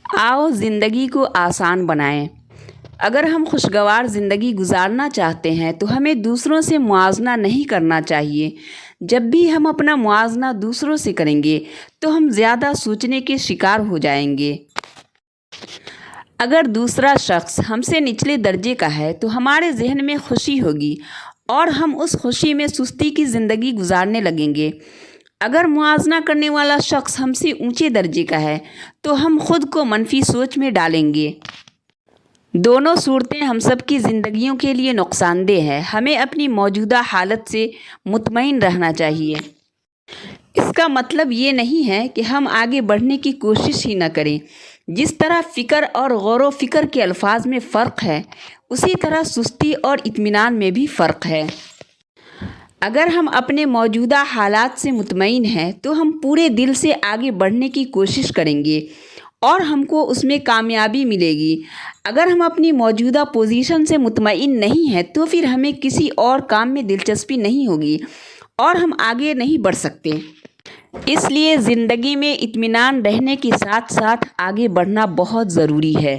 आओ ज़िंदगी को आसान बनाएं। अगर हम खुशगवार ज़िंदगी गुजारना चाहते हैं तो हमें दूसरों से मुआवजा नहीं करना चाहिए। जब भी हम अपना मुआवजा दूसरों से करेंगे तो हम ज़्यादा सोचने के शिकार हो जाएंगे। अगर दूसरा शख्स हमसे निचले दर्जे का है तो हमारे जहन में खुशी होगी और हम उस खुशी में सुस्ती की ज़िंदगी गुजारने लगेंगे। अगर मुआवजा करने वाला शख्स हमसे ऊंचे दर्जे का है तो हम खुद को मनफी सोच में डालेंगे। दोनों सूरतें हम सब की ज़िंदगियों के लिए नुकसानदेह है। हमें अपनी मौजूदा हालत से मुतमईन रहना चाहिए। इसका मतलब ये नहीं है कि हम आगे बढ़ने की कोशिश ही न करें। जिस तरह फ़िक्र और गौर फ़िक्र के अल्फाज में फ़र्क है, उसी तरह सुस्ती और इत्मीनान में भी फ़र्क है। अगर हम अपने मौजूदा हालात से मुतमईन हैं तो हम पूरे दिल से आगे बढ़ने की कोशिश करेंगे और हमको उसमें कामयाबी मिलेगी। अगर हम अपनी मौजूदा पोजीशन से मुतमईन नहीं हैं तो फिर हमें किसी और काम में दिलचस्पी नहीं होगी और हम आगे नहीं बढ़ सकते। इसलिए ज़िंदगी में इत्मीनान रहने के साथ साथ आगे बढ़ना बहुत ज़रूरी है।